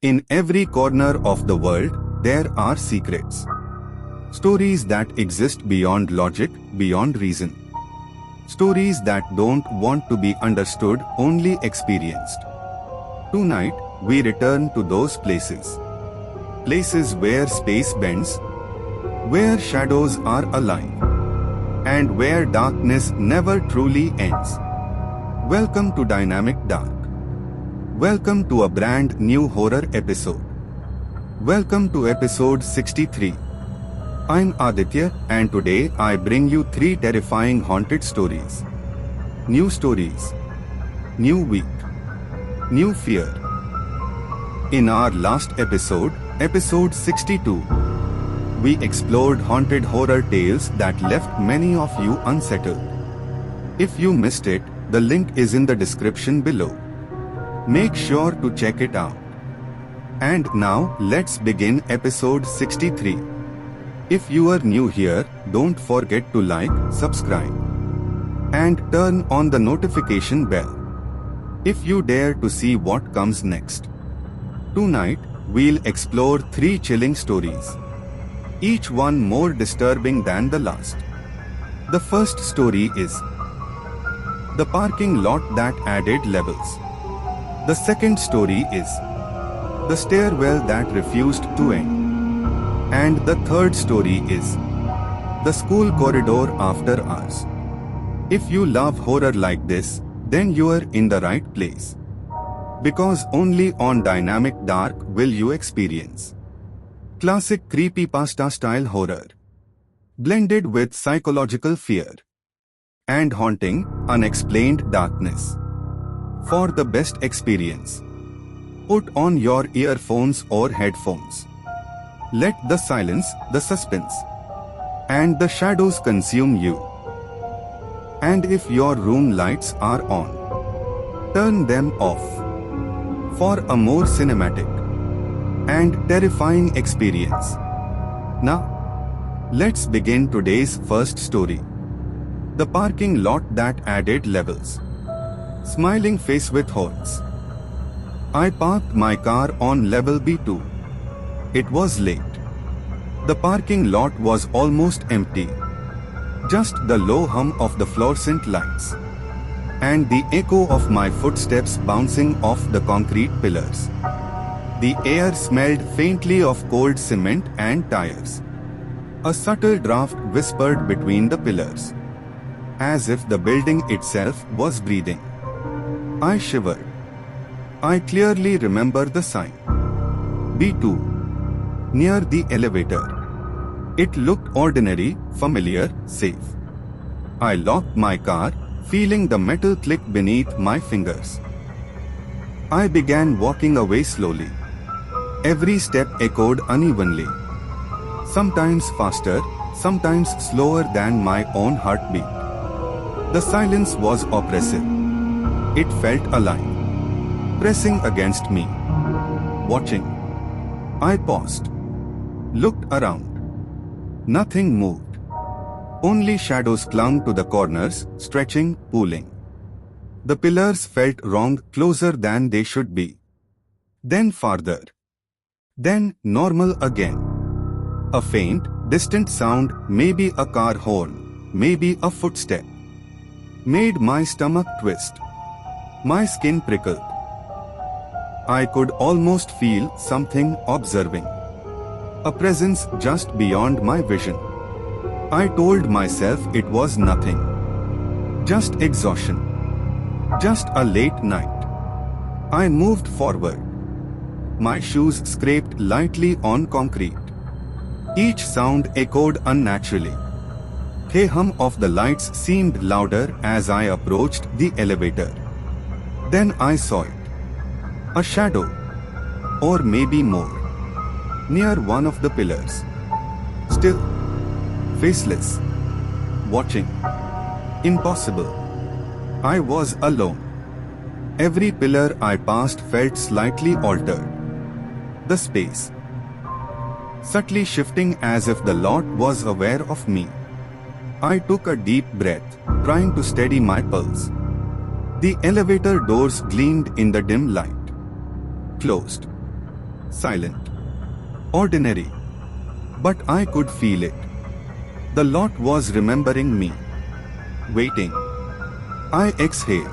In every corner of the world, there are secrets. Stories that exist beyond logic, beyond reason. Stories that don't want to be understood, only experienced. Tonight, we return to those places. Places where space bends, where shadows are alive, and where darkness never truly ends. Welcome to Dynamic Dark. Welcome to a brand new horror episode. Welcome to episode 63. I'm Aditya, and today I bring you 3 terrifying haunted stories. New stories. New week. New fear. In our last episode, episode 62, we explored haunted horror tales that left many of you unsettled. If you missed it, the link is in the description below. Make sure to check it out. And now, let's begin episode 63. If you are new here, don't forget to like, subscribe, and turn on the notification bell if you dare to see what comes next. Tonight, we'll explore 3 chilling stories, each one more disturbing than the last. The first story is the parking lot that added levels. The second story is the stairwell that refused to end. And the third story is the school corridor after hours. If you love horror like this, then you're in the right place. Because only on Dynamic Dark will you experience classic creepypasta style horror, blended with psychological fear and haunting, unexplained darkness. For the best experience, put on your earphones or headphones. Let the silence, the suspense, and the shadows consume you. And if your room lights are on, turn them off for a more cinematic and terrifying experience. Now, let's begin today's first story. The parking lot that added levels. Smiling face with holes. I parked my car on level B2. It was late. The parking lot was almost empty. Just the low hum of the fluorescent lights and the echo of my footsteps bouncing off the concrete pillars. The air smelled faintly of cold cement and tires. A subtle draft whispered between the pillars, as if the building itself was breathing. I shivered. I clearly remember the sign. B2. Near the elevator. It looked ordinary, familiar, safe. I locked my car, feeling the metal click beneath my fingers. I began walking away slowly. Every step echoed unevenly. Sometimes faster, sometimes slower than my own heartbeat. The silence was oppressive. It felt alive, pressing against me. Watching. I paused. Looked around. Nothing moved. Only shadows clung to the corners, stretching, pulling. The pillars felt wrong, closer than they should be. Then farther. Then normal again. A faint, distant sound, maybe a car horn, maybe a footstep, made my stomach twist. My skin prickled. I could almost feel something observing. A presence just beyond my vision. I told myself it was nothing. Just exhaustion. Just a late night. I moved forward. My shoes scraped lightly on concrete. Each sound echoed unnaturally. The hum of the lights seemed louder as I approached the elevator. Then I saw it. A shadow. Or maybe more. Near one of the pillars. Still. Faceless. Watching. Impossible. I was alone. Every pillar I passed felt slightly altered. The space. Subtly shifting as if the lot was aware of me. I took a deep breath, trying to steady my pulse. The elevator doors gleamed in the dim light. Closed. silent, ordinary. But I could feel it. The lot was remembering me. Waiting. I exhaled.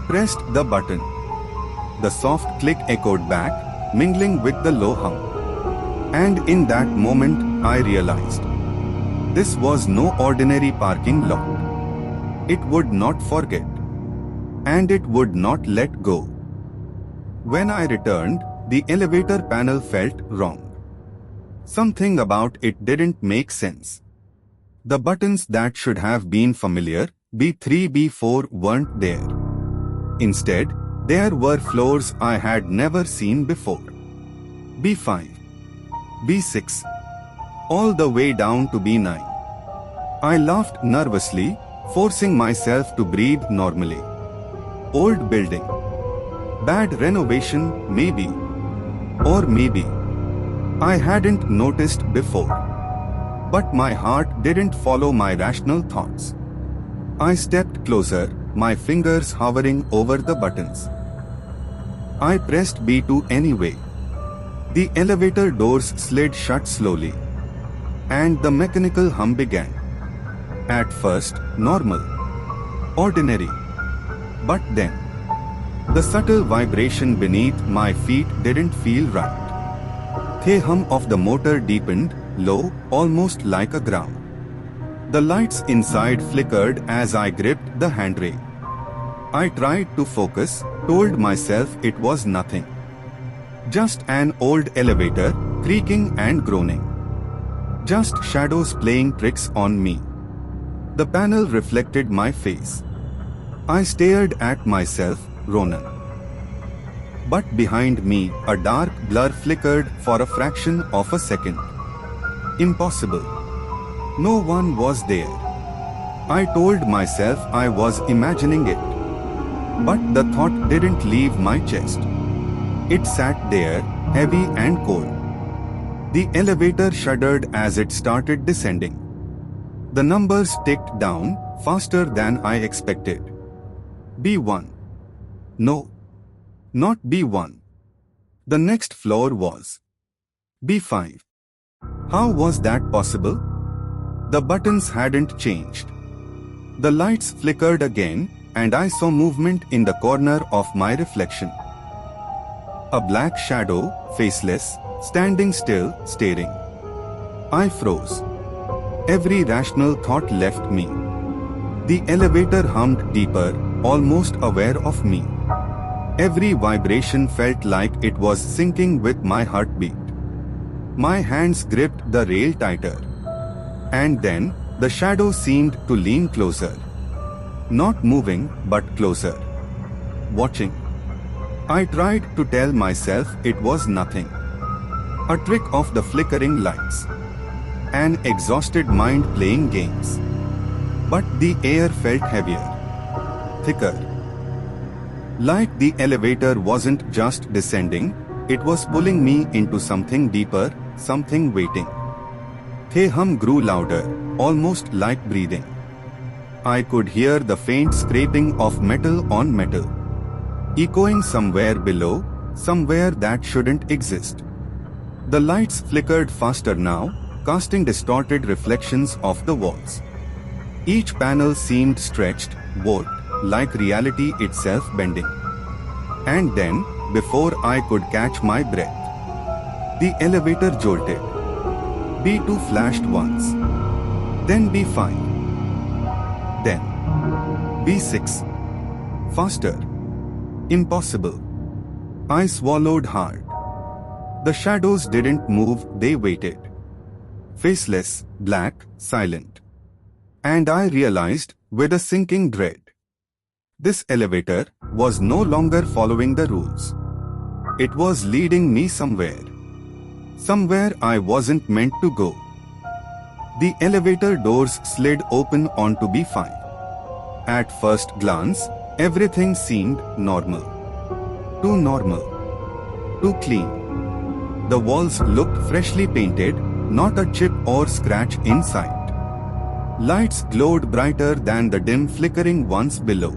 Pressed the button. The soft click echoed back, mingling with the low hum. And in that moment, I realized. This was no ordinary parking lot. It would not forget. And it would not let go. When I returned, the elevator panel felt wrong. Something about it didn't make sense. The buttons that should have been familiar, B3, B4, weren't there. Instead, there were floors I had never seen before. B5, B6, all the way down to B9. I laughed nervously, forcing myself to breathe normally. Old building. Bad renovation, maybe. Or maybe. I hadn't noticed before. But my heart didn't follow my rational thoughts. I stepped closer, my fingers hovering over the buttons. I pressed B2 anyway. The elevator doors slid shut slowly. And the mechanical hum began. At first, normal. Ordinary. But then, the subtle vibration beneath my feet didn't feel right. The hum of the motor deepened, low, almost like a growl. The lights inside flickered as I gripped the handrail. I tried to focus, told myself it was nothing. Just an old elevator, creaking and groaning. Just shadows playing tricks on me. The panel reflected my face. I stared at myself, Ronan. But behind me, a dark blur flickered for a fraction of a second. Impossible. No one was there. I told myself I was imagining it. But the thought didn't leave my chest. It sat there, heavy and cold. The elevator shuddered as it started descending. The numbers ticked down, faster than I expected. B1. No. Not B1. The next floor was B5. How was that possible? The buttons hadn't changed. The lights flickered again, and I saw movement in the corner of my reflection. A black shadow, faceless, standing still, staring. I froze. Every rational thought left me. The elevator hummed deeper, almost aware of me. Every vibration felt like it was syncing with my heartbeat. My hands gripped the rail tighter. And then, the shadow seemed to lean closer. Not moving, but closer. Watching. I tried to tell myself it was nothing. A trick of the flickering lights. An exhausted mind playing games. But the air felt heavier. Thicker. Like the elevator wasn't just descending, it was pulling me into something deeper, something waiting. The hum grew louder, almost like breathing. I could hear the faint scraping of metal on metal, echoing somewhere below, somewhere that shouldn't exist. The lights flickered faster now, casting distorted reflections of the walls. Each panel seemed stretched, warped, like reality itself bending. And then, before I could catch my breath, the elevator jolted. B2 flashed once. Then B5. Then B6. Faster. Impossible. I swallowed hard. The shadows didn't move, they waited. Faceless, black, silent. And I realized, with a sinking dread, this elevator was no longer following the rules. It was leading me somewhere. Somewhere I wasn't meant to go. The elevator doors slid open onto B5. At first glance, everything seemed normal. Too normal. Too clean. The walls looked freshly painted, not a chip or scratch in sight. Lights glowed brighter than the dim flickering ones below.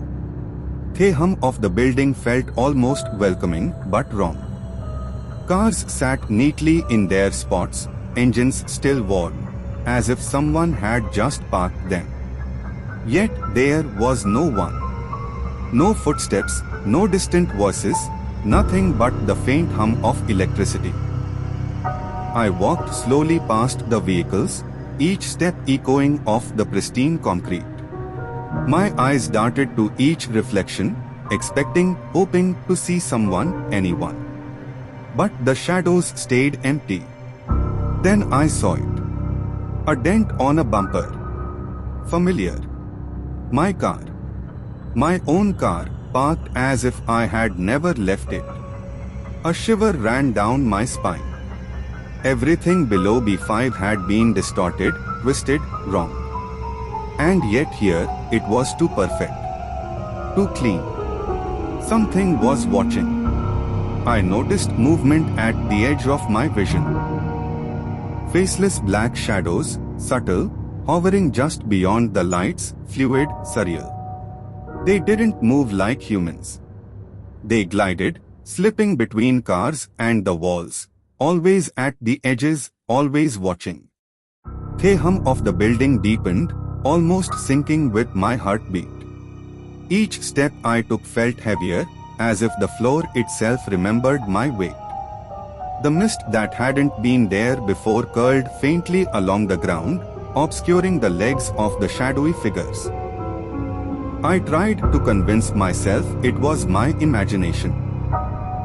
The hum of the building felt almost welcoming, but wrong. Cars sat neatly in their spots, engines still warm, as if someone had just parked them. Yet there was no one. No footsteps, no distant voices, nothing but the faint hum of electricity. I walked slowly past the vehicles, each step echoing off the pristine concrete. My eyes darted to each reflection, expecting, hoping to see someone, anyone. But the shadows stayed empty. Then I saw it. A dent on a bumper. Familiar. My car. My own car, parked as if I had never left it. A shiver ran down my spine. Everything below B5 had been distorted, twisted, wrong. And yet here, it was too perfect. Too clean. Something was watching. I noticed movement at the edge of my vision. Faceless black shadows, subtle, hovering just beyond the lights, fluid, surreal. They didn't move like humans. They glided, slipping between cars and the walls, always at the edges, always watching. The hum of the building deepened, almost sinking with my heartbeat. Each step I took felt heavier, as if the floor itself remembered my weight. The mist that hadn't been there before curled faintly along the ground, obscuring the legs of the shadowy figures. I tried to convince myself it was my imagination.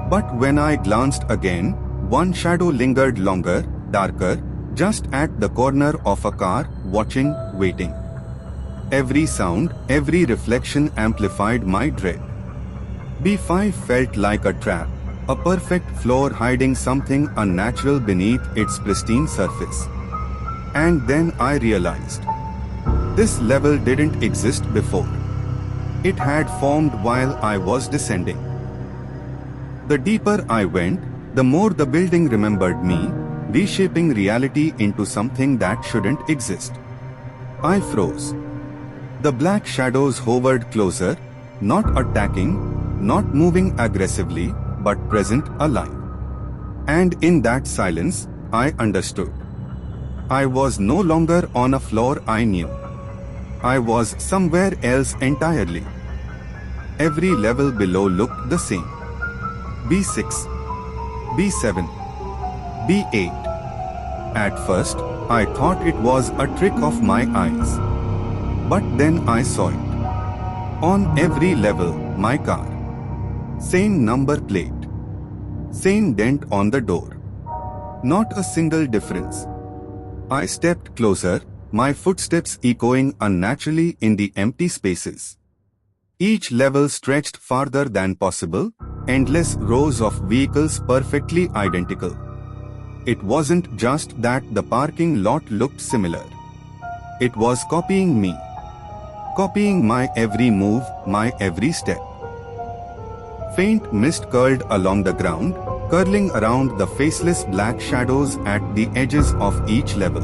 But when I glanced again, one shadow lingered longer, darker, just at the corner of a car, watching, waiting. Every sound, every reflection amplified my dread. B5 felt like a trap, a perfect floor hiding something unnatural beneath its pristine surface. And then I realized. This level didn't exist before. It had formed while I was descending. The deeper I went, the more the building remembered me, reshaping reality into something that shouldn't exist. I froze. The black shadows hovered closer, not attacking, not moving aggressively, but present, alive. And in that silence, I understood. I was no longer on a floor I knew. I was somewhere else entirely. Every level below looked the same. B6, B7, B8. At first, I thought it was a trick of my eyes. But then I saw it. On every level, my car. Same number plate. Same dent on the door. Not a single difference. I stepped closer, my footsteps echoing unnaturally in the empty spaces. Each level stretched farther than possible, endless rows of vehicles perfectly identical. It wasn't just that the parking lot looked similar. It was copying me. Copying my every move, my every step. Faint mist curled along the ground, curling around the faceless black shadows at the edges of each level.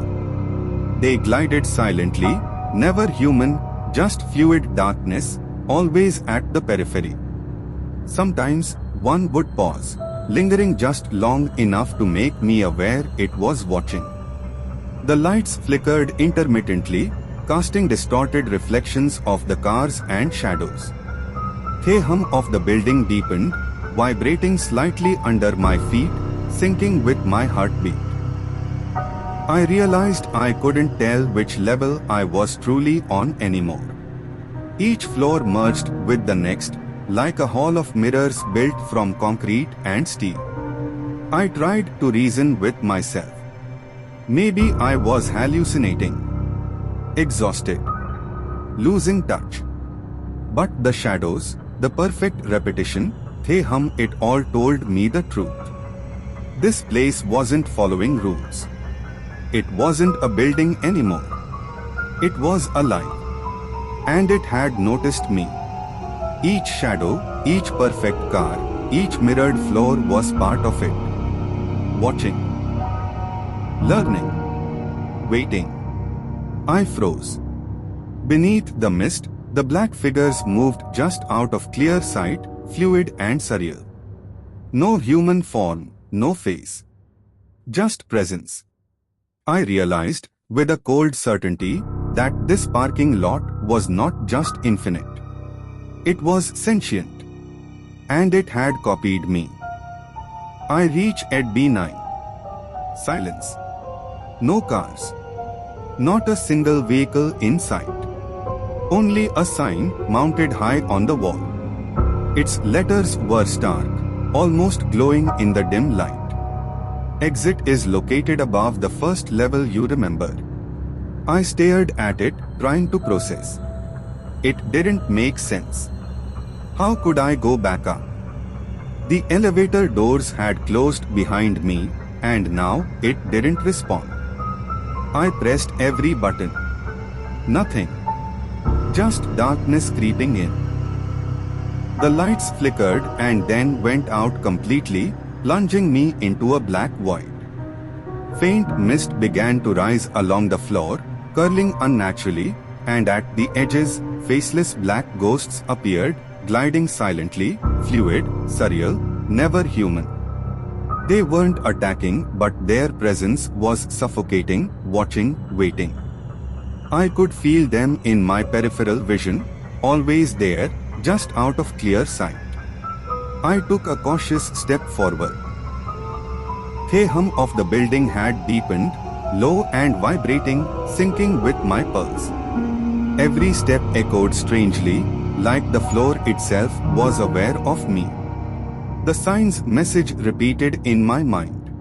They glided silently, never human, just fluid darkness, always at the periphery. Sometimes, one would pause, lingering just long enough to make me aware it was watching. The lights flickered intermittently, casting distorted reflections of the cars and shadows. The hum of the building deepened, vibrating slightly under my feet, syncing with my heartbeat. I realized I couldn't tell which level I was truly on anymore. Each floor merged with the next, like a hall of mirrors built from concrete and steel. I tried to reason with myself. Maybe I was hallucinating. Exhausted. Losing touch. But the shadows, the perfect repetition, the hum, it all told me the truth. This place wasn't following rules. It wasn't a building anymore. It was alive. And it had noticed me. Each shadow, each perfect car, each mirrored floor was part of it. Watching. Learning. Waiting. I froze. Beneath the mist, the black figures moved just out of clear sight, fluid and surreal. No human form, no face. Just presence. I realized, with a cold certainty, that this parking lot was not just infinite. It was sentient. And it had copied me. I reach at B9. Silence. No cars. Not a single vehicle in sight. Only a sign mounted high on the wall. Its letters were stark, almost glowing in the dim light. Exit is located above the first level, you remember. I stared at it, trying to process. It didn't make sense. How could I go back up? The elevator doors had closed behind me, and now it didn't respond. I pressed every button. Nothing. Just darkness creeping in. The lights flickered and then went out completely, plunging me into a black void. Faint mist began to rise along the floor, curling unnaturally, and at the edges, faceless black ghosts appeared, gliding silently, fluid, surreal, never human. They weren't attacking, but their presence was suffocating, watching, waiting. I could feel them in my peripheral vision, always there, just out of clear sight. I took a cautious step forward. The hum of the building had deepened, low and vibrating, syncing with my pulse. Every step echoed strangely, like the floor itself was aware of me. The sign's message repeated in my mind.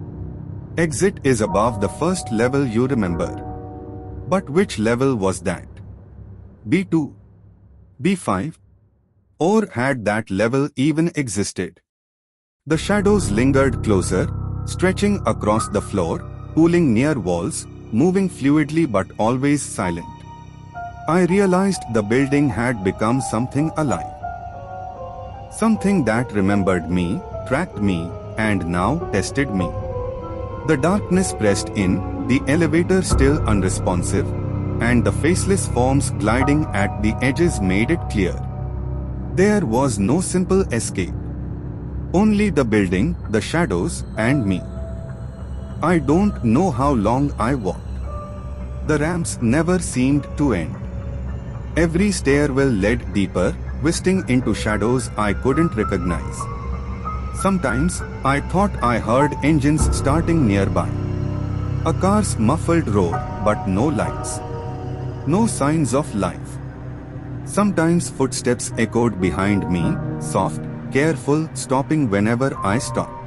Exit is above the first level, you remember. But which level was that? B2? B5? Or had that level even existed? The shadows lingered closer, stretching across the floor, pooling near walls, moving fluidly but always silent. I realized the building had become something alive. Something that remembered me, tracked me, and now tested me. The darkness pressed in, the elevator still unresponsive, and the faceless forms gliding at the edges made it clear. There was no simple escape. Only the building, the shadows, and me. I don't know how long I walked. The ramps never seemed to end. Every stairwell led deeper, twisting into shadows I couldn't recognize. Sometimes, I thought I heard engines starting nearby. A car's muffled roar, but no lights. No signs of life. Sometimes footsteps echoed behind me, soft, careful, stopping whenever I stopped.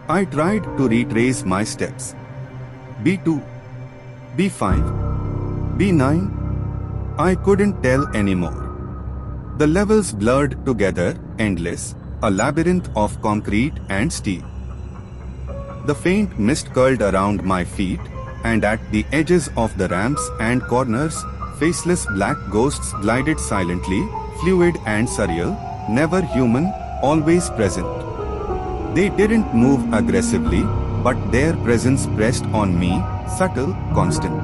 I tried to retrace my steps. B2, B5, B9. I couldn't tell anymore. The levels blurred together, endless, a labyrinth of concrete and steel. The faint mist curled around my feet, and at the edges of the ramps and corners, faceless black ghosts glided silently, fluid and surreal, never human, always present. They didn't move aggressively, but their presence pressed on me, subtle, constant.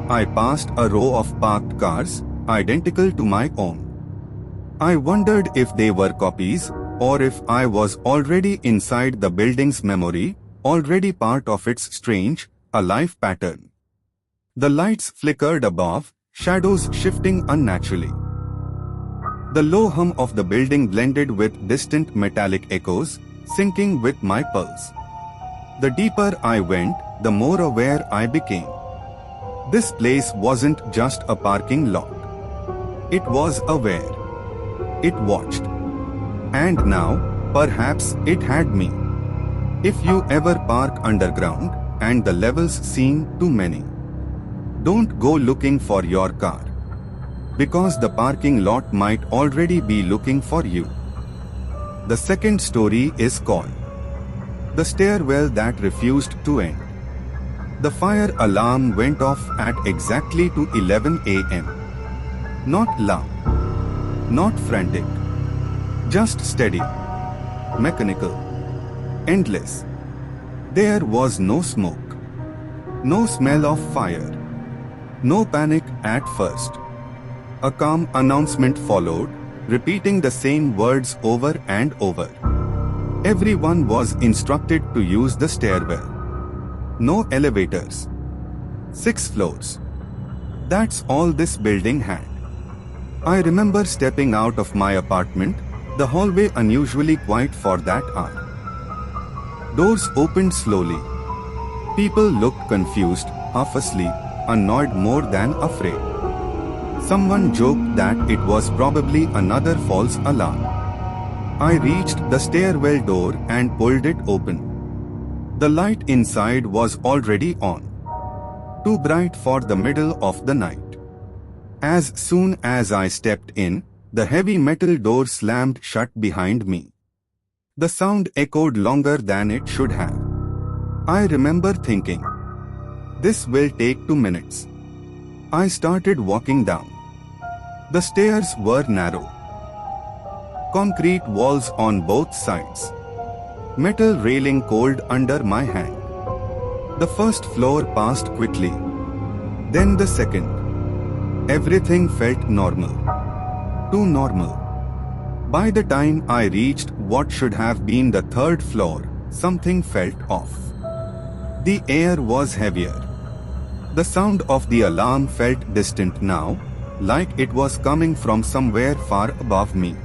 I passed a row of parked cars, identical to my own. I wondered if they were copies, or if I was already inside the building's memory, already part of its strange, alive pattern. The lights flickered above, shadows shifting unnaturally. The low hum of the building blended with distant metallic echoes, syncing with my pulse. The deeper I went, the more aware I became. This place wasn't just a parking lot. It was aware. It watched. And now, perhaps it had me. If you ever park underground, and the levels seem too many, don't go looking for your car. Because the parking lot might already be looking for you. The second story is called The Stairwell That Refused to End. The fire alarm went off at exactly to 11 a.m. Not loud. Not frantic. Just steady. Mechanical. Endless. There was no smoke. No smell of fire. No panic at first. A calm announcement followed, repeating the same words over and over. Everyone was instructed to use the stairwell. No elevators. 6 floors. That's all this building had. I remember stepping out of my apartment, the hallway unusually quiet for that hour. Doors opened slowly. People looked confused, half asleep, annoyed more than afraid. Someone joked that it was probably another false alarm. I reached the stairwell door and pulled it open. The light inside was already on. Too bright for the middle of the night. As soon as I stepped in, the heavy metal door slammed shut behind me. The sound echoed longer than it should have. I remember thinking, this will take 2 minutes. I started walking down. The stairs were narrow. Concrete walls on both sides. Metal railing cold under my hand. The first floor passed quickly. Then the second. Everything felt normal. Too normal. By the time I reached what should have been the 3rd floor, something felt off. The air was heavier. The sound of the alarm felt distant now, like it was coming from somewhere far above me.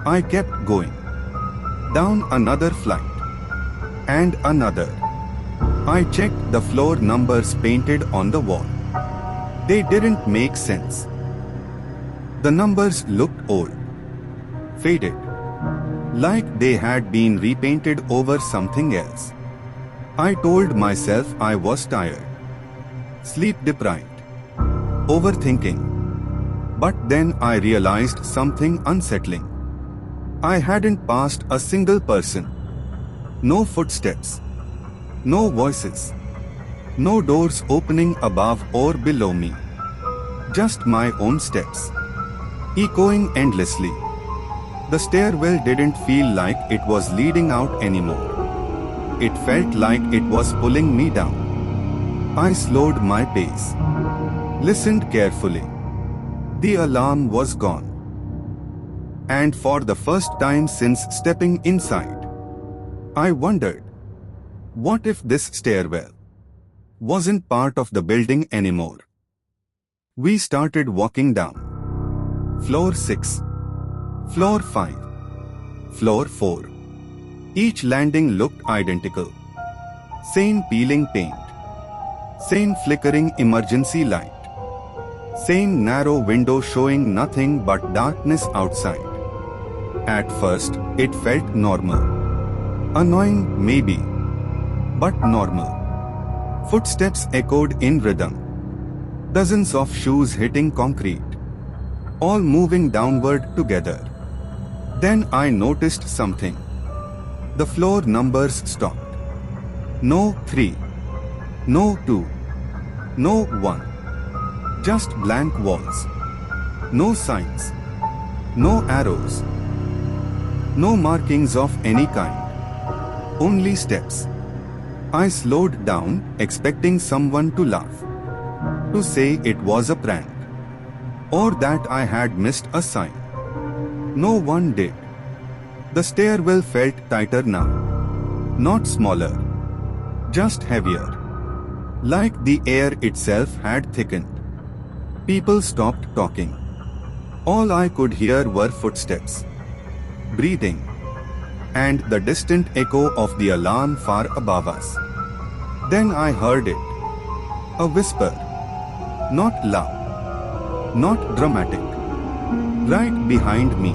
I kept going. Down another flight. And another. I checked the floor numbers painted on the wall. They didn't make sense. The numbers looked old. Faded. Like they had been repainted over something else. I told myself I was tired. Sleep deprived. Overthinking. But then I realized something unsettling. I hadn't passed a single person. No footsteps. No voices. No doors opening above or below me. Just my own steps. Echoing endlessly. The stairwell didn't feel like it was leading out anymore. It felt like it was pulling me down. I slowed my pace. Listened carefully. The alarm was gone. And for the first time since stepping inside, I wondered, what if this stairwell wasn't part of the building anymore? We started walking down. Floor 6. Floor 5. Floor 4. Each landing looked identical. Same peeling paint. Same flickering emergency light. Same narrow window showing nothing but darkness outside. At first, it felt normal. Annoying, maybe. But normal. Footsteps echoed in rhythm. Dozens of shoes hitting concrete. All moving downward together. Then I noticed something. The floor numbers stopped. No 3. No 2. No 1. Just blank walls. No signs. No arrows. No markings of any kind. Only steps. I slowed down, expecting someone to laugh. To say it was a prank. Or that I had missed a sign. No one did. The stairwell felt tighter now. Not smaller. Just heavier. Like the air itself had thickened. People stopped talking. All I could hear were footsteps. Breathing. And the distant echo of the alarm far above us. Then I heard it. A whisper. Not loud. Not dramatic. Right behind me.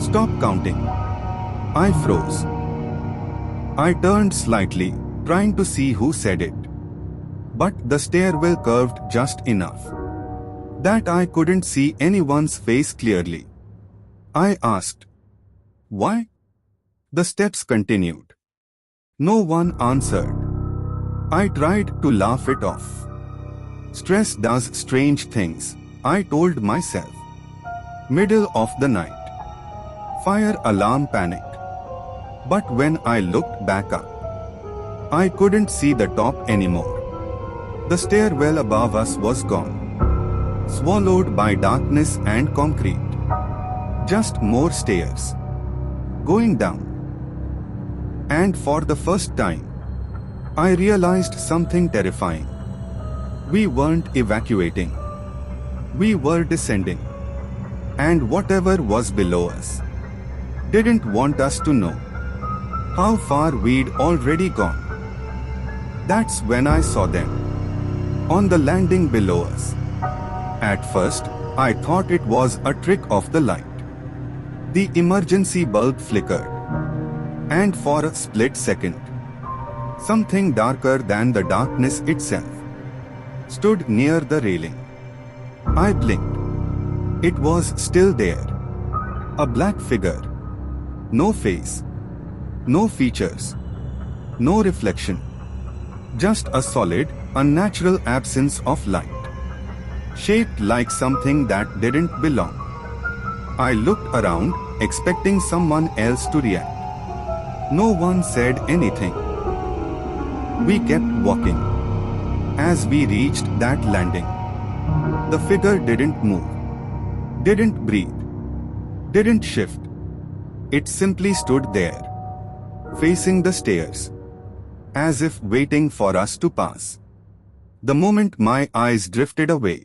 Stop counting. I froze. I turned slightly, trying to see who said it. But the stairwell curved just enough that I couldn't see anyone's face clearly. I asked, "Why?" The steps continued. No one answered. I tried to laugh it off. Stress does strange things, I told myself. Middle of the night. Fire alarm panicked. But when I looked back up, I couldn't see the top anymore. The stairwell above us was gone. Swallowed by darkness and concrete. Just more stairs. Going down. And for the first time, I realized something terrifying. We weren't evacuating. We were descending. And whatever was below us didn't want us to know how far we'd already gone. That's when I saw them on the landing below us. At first, I thought it was a trick of the light. The emergency bulb flickered, and for a split second, something darker than the darkness itself stood near the railing. I blinked. It was still there. A black figure. No face. No features. No reflection. Just a solid, unnatural absence of light. Shaped like something that didn't belong. I looked around, expecting someone else to react. No one said anything. We kept walking. As we reached that landing, the figure didn't move, didn't breathe, didn't shift. It simply stood there, facing the stairs, as if waiting for us to pass. The moment my eyes drifted away,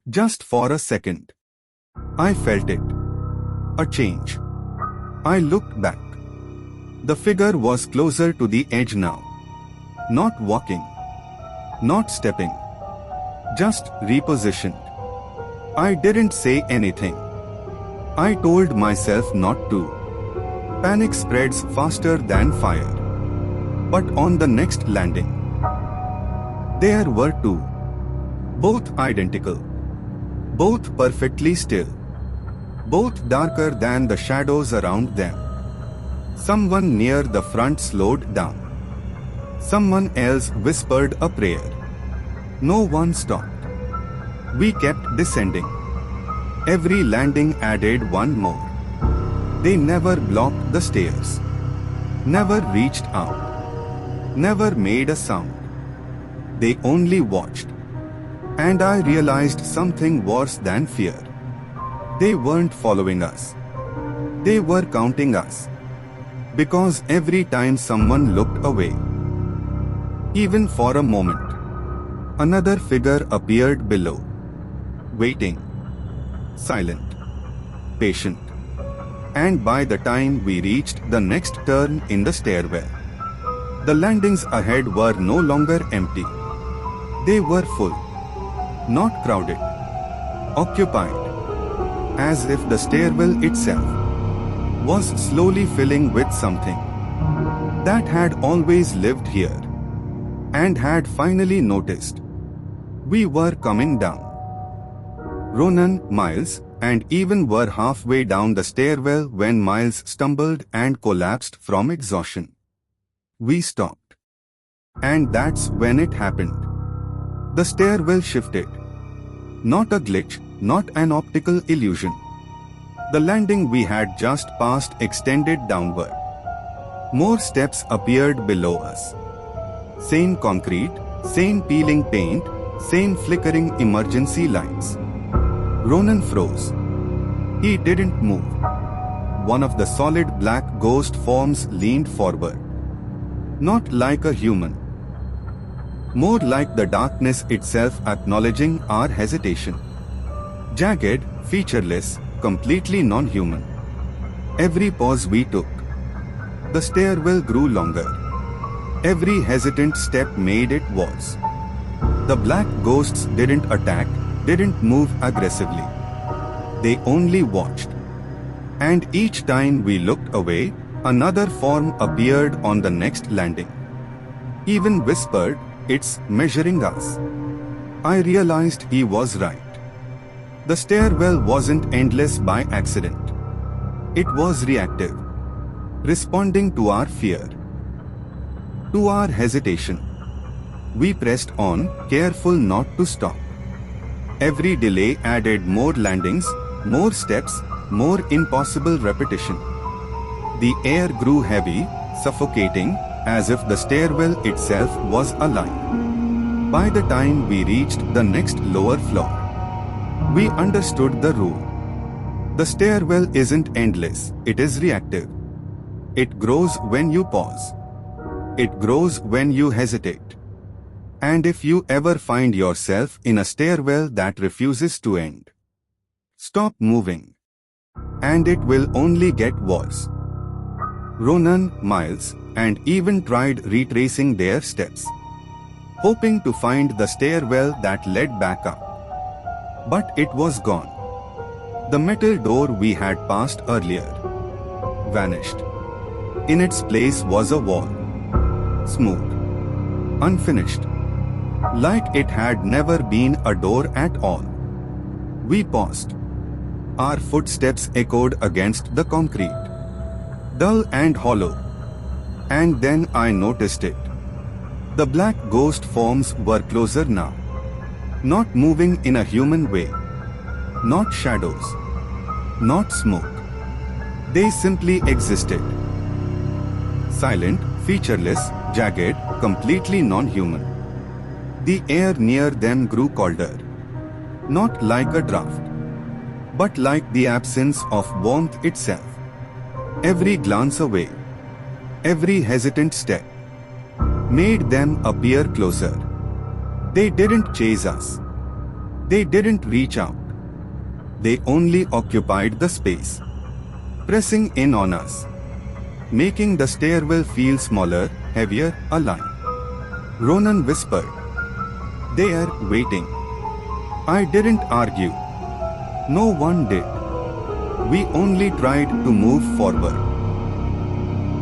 just for a second, I felt it. A change. I looked back. The figure was closer to the edge now. Not walking. Not stepping. Just repositioned. I didn't say anything. I told myself not to. Panic spreads faster than fire. But on the next landing, there were two. Both identical. Both perfectly still. Both darker than the shadows around them. Someone near the front slowed down. Someone else whispered a prayer. No one stopped. We kept descending. Every landing added one more. They never blocked the stairs. Never reached out. Never made a sound. They only watched. And I realized something worse than fear. They weren't following us. They were counting us. Because every time someone looked away, even for a moment, another figure appeared below. Waiting. Silent. Patient. And by the time we reached the next turn in the stairwell, the landings ahead were no longer empty. They were full. Not crowded. Occupied. As if the stairwell itself was slowly filling with something that had always lived here and had finally noticed we were coming down. Ronan, Miles, and even were halfway down the stairwell when Miles stumbled and collapsed from exhaustion. We stopped. And that's when it happened. The stairwell shifted. Not a glitch, not an optical illusion. The landing we had just passed extended downward. More steps appeared below us. Same concrete, same peeling paint, same flickering emergency lights. Ronan froze. He didn't move. One of the solid black ghost forms leaned forward. Not like a human. More like the darkness itself acknowledging our hesitation. Jagged, featureless, completely non-human. Every pause we took, the stairwell grew longer. Every hesitant step made it worse. The black ghosts didn't attack, didn't move aggressively. They only watched. And each time we looked away, another form appeared on the next landing. Even whispered, "It's measuring us." I realized he was right. The stairwell wasn't endless by accident. It was reactive, responding to our fear, to our hesitation. We pressed on, careful not to stop. Every delay added more landings, more steps, more impossible repetition. The air grew heavy, suffocating, as if the stairwell itself was alive. By the time we reached the next lower floor, we understood the rule. The stairwell isn't endless, it is reactive. It grows when you pause. It grows when you hesitate. And if you ever find yourself in a stairwell that refuses to end, stop moving. And it will only get worse. Ronan, Miles, and even tried retracing their steps, hoping to find the stairwell that led back up. But it was gone. The metal door we had passed earlier vanished. In its place was a wall, smooth, unfinished, like it had never been a door at all. We paused. Our footsteps echoed against the concrete, dull and hollow. And then I noticed it. The black ghost forms were closer now. Not moving in a human way. Not shadows. Not smoke. They simply existed. Silent, featureless, jagged, completely non-human. The air near them grew colder. Not like a draft, but like the absence of warmth itself. Every glance away, every hesitant step, made them appear closer. They didn't chase us. They didn't reach out. They only occupied the space, pressing in on us, making the stairwell feel smaller, heavier, alive. Ronan whispered, "They are waiting." I didn't argue. No one did. We only tried to move forward,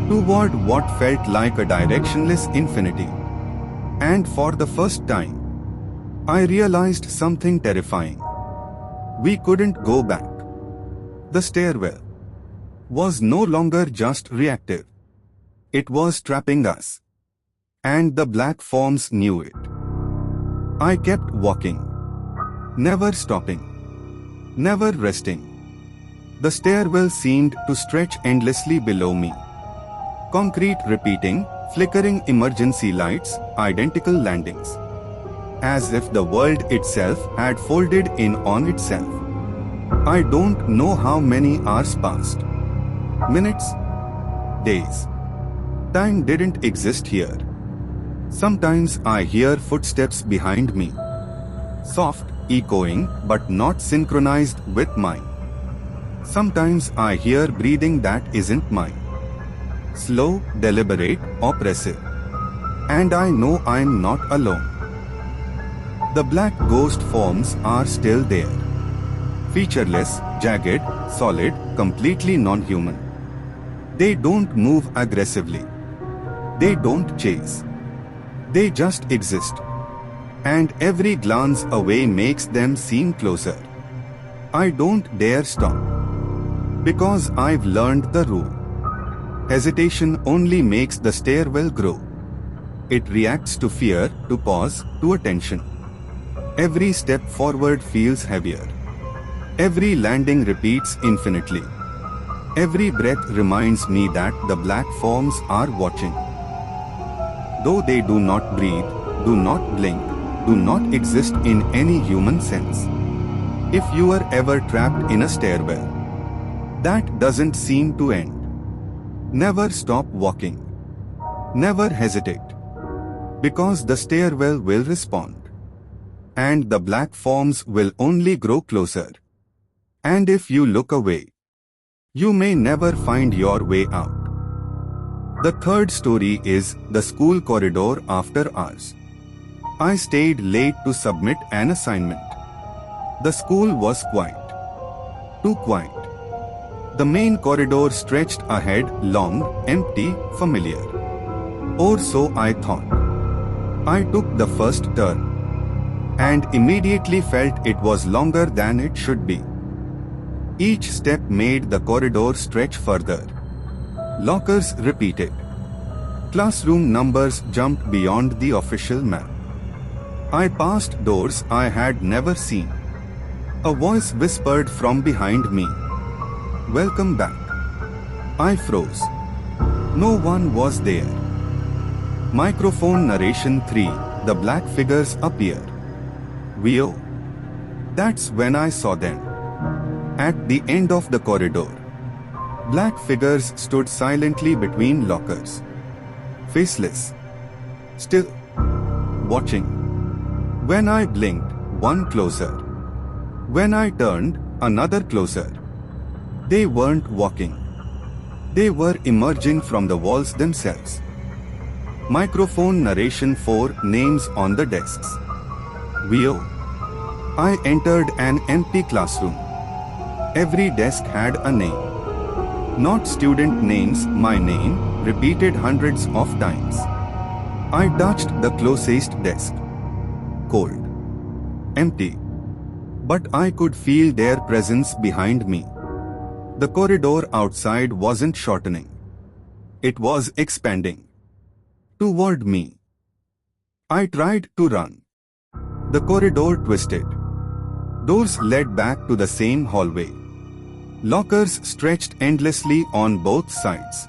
toward what felt like a directionless infinity. And for the first time, I realized something terrifying. We couldn't go back. The stairwell was no longer just reactive. It was trapping us. And the black forms knew it. I kept walking, never stopping, never resting. The stairwell seemed to stretch endlessly below me. Concrete repeating, flickering emergency lights, identical landings. As if the world itself had folded in on itself. I don't know how many hours passed. Minutes? Days. Time didn't exist here. Sometimes I hear footsteps behind me. Soft, echoing, but not synchronized with mine. Sometimes I hear breathing that isn't mine. Slow, deliberate, oppressive. And I know I'm not alone. The black ghost forms are still there. Featureless, jagged, solid, completely non-human. They don't move aggressively. They don't chase. They just exist. And every glance away makes them seem closer. I don't dare stop. Because I've learned the rule. Hesitation only makes the stairwell grow. It reacts to fear, to pause, to attention. Every step forward feels heavier. Every landing repeats infinitely. Every breath reminds me that the black forms are watching. Though they do not breathe, do not blink, do not exist in any human sense. If you are ever trapped in a stairwell that doesn't seem to end, never stop walking. Never hesitate. Because the stairwell will respond. And the black forms will only grow closer. And if you look away, you may never find your way out. The third story is the school corridor after hours. I stayed late to submit an assignment. The school was quiet. Too quiet. The main corridor stretched ahead, long, empty, familiar. Or so I thought. I took the first turn and immediately felt it was longer than it should be. Each step made the corridor stretch further. Lockers repeated. Classroom numbers jumped beyond the official map. I passed doors I had never seen. A voice whispered from behind me, "Welcome back." I froze. No one was there. Microphone narration 3. The black figures appear. Weo. That's when I saw them. At the end of the corridor. Black figures stood silently between lockers. Faceless. Still. Watching. When I blinked, one closer. When I turned, another closer. They weren't walking. They were emerging from the walls themselves. Microphone narration 4 names on the desks. VO. I entered an empty classroom. Every desk had a name. Not student names, my name, repeated hundreds of times. I touched the closest desk. Cold. Empty. But I could feel their presence behind me. The corridor outside wasn't shortening. It was expanding. Toward me. I tried to run. The corridor twisted. Doors led back to the same hallway. Lockers stretched endlessly on both sides.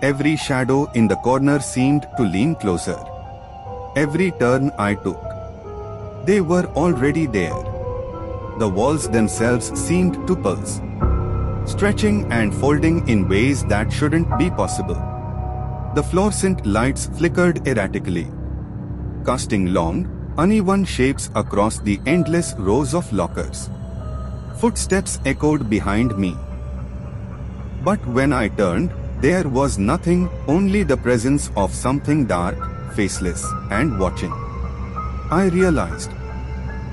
Every shadow in the corner seemed to lean closer. Every turn I took. They were already there. The walls themselves seemed to pulse, stretching and folding in ways that shouldn't be possible. The fluorescent lights flickered erratically, casting long, uneven shapes across the endless rows of lockers. Footsteps echoed behind me. But when I turned, there was nothing, only the presence of something dark, faceless, and watching. I realized.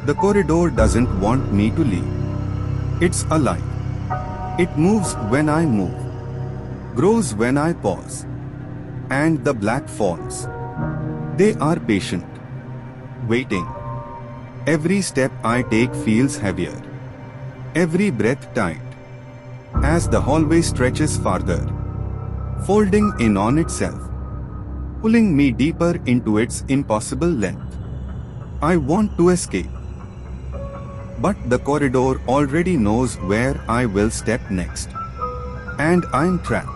The corridor doesn't want me to leave. It's alive. It moves when I move, grows when I pause. And the black forms. They are patient, waiting. Every step I take feels heavier. Every breath tight. As the hallway stretches farther, folding in on itself, pulling me deeper into its impossible length. I want to escape. But the corridor already knows where I will step next. And I'm trapped.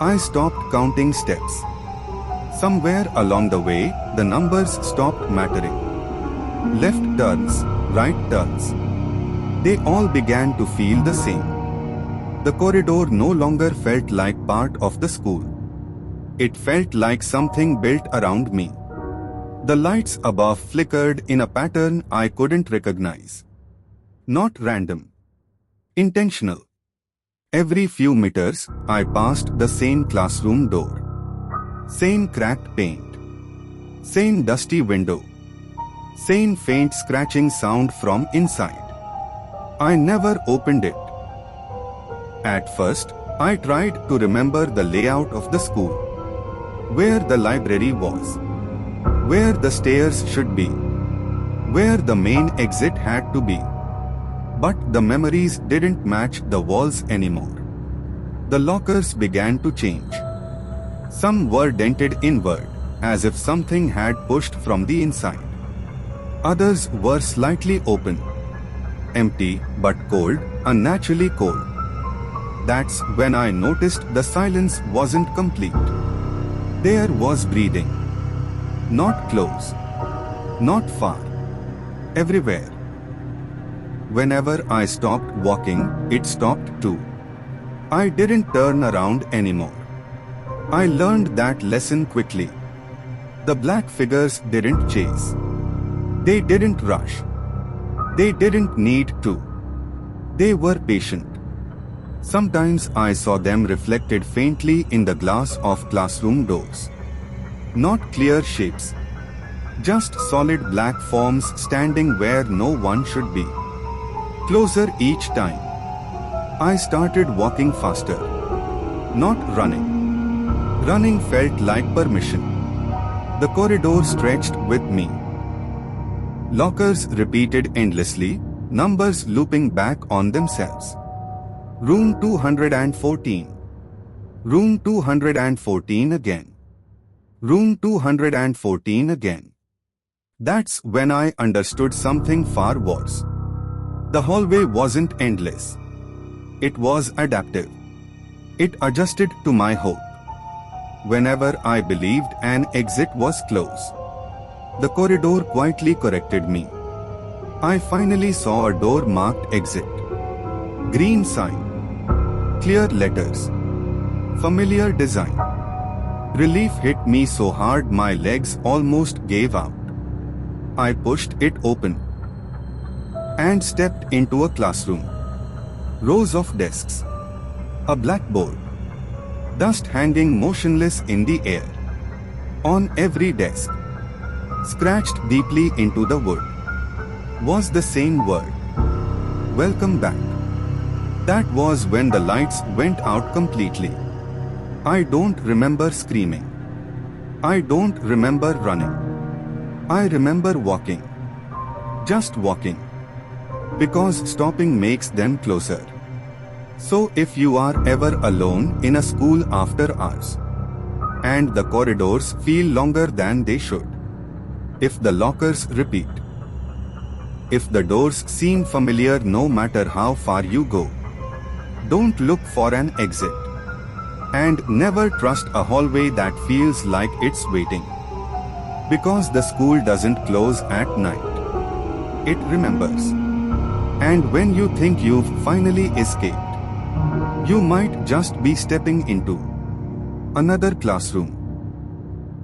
I stopped counting steps. Somewhere along the way, the numbers stopped mattering. Left turns, right turns. They all began to feel the same. The corridor no longer felt like part of the school. It felt like something built around me. The lights above flickered in a pattern I couldn't recognize. Not random. Intentional. Every few meters, I passed the same classroom door. Same cracked paint. Same dusty window. Same faint scratching sound from inside. I never opened it. At first, I tried to remember the layout of the school. Where the library was. Where the stairs should be. Where the main exit had to be. But the memories didn't match the walls anymore. The lockers began to change. Some were dented inward, as if something had pushed from the inside. Others were slightly open. Empty, but cold, unnaturally cold. That's when I noticed the silence wasn't complete. There was breathing. Not close. Not far. Everywhere. Whenever I stopped walking, it stopped too. I didn't turn around anymore. I learned that lesson quickly. The black figures didn't chase. They didn't rush. They didn't need to. They were patient. Sometimes I saw them reflected faintly in the glass of classroom doors. Not clear shapes. Just solid black forms standing where no one should be. Closer each time. I started walking faster. Not running. Running felt like permission. The corridor stretched with me. Lockers repeated endlessly, numbers looping back on themselves. Room 214. Room 214 again. Room 214 again. That's when I understood something far worse. The hallway wasn't endless. It was adaptive. It adjusted to my hope. Whenever I believed an exit was close, the corridor quietly corrected me. I finally saw a door marked exit. Green sign. Clear letters. Familiar design. Relief hit me so hard my legs almost gave out. I pushed it open and stepped into a classroom. Rows of desks. A blackboard. Dust hanging motionless in the air. On every desk, scratched deeply into the wood, was the same word. Welcome back. That was when the lights went out completely. I don't remember screaming. I don't remember running. I remember walking. Just walking. Because stopping makes them closer. So if you are ever alone in a school after hours, and the corridors feel longer than they should, if the lockers repeat, if the doors seem familiar no matter how far you go, don't look for an exit. And never trust a hallway that feels like it's waiting. Because the school doesn't close at night. It remembers. And when you think you've finally escaped, you might just be stepping into another classroom.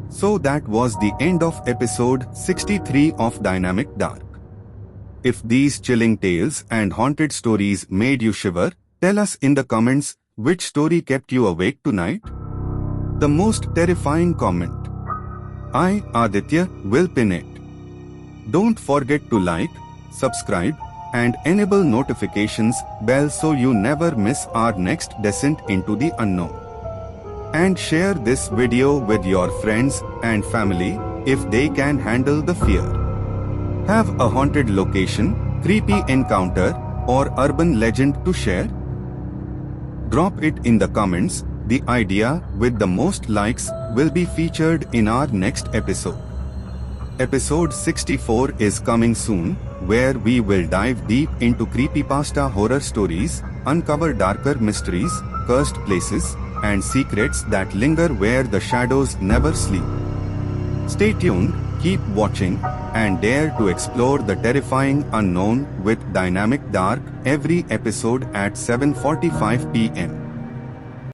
So that was the end of episode 63 of Dynamic Dark. If these chilling tales and haunted stories made you shiver, tell us in the comments which story kept you awake tonight. The most terrifying comment. I, Aditya, will pin it. Don't forget to like, subscribe, and enable notifications bell so you never miss our next descent into the unknown. And share this video with your friends and family if they can handle the fear. Have a haunted location, creepy encounter, or urban legend to share? Drop it in the comments. The idea with the most likes will be featured in our next episode. Episode 64 is coming soon, where we will dive deep into creepypasta horror stories, uncover darker mysteries, cursed places, and secrets that linger where the shadows never sleep. Stay tuned, keep watching, and dare to explore the terrifying unknown with Dynamic Dark every episode at 7:45 p.m.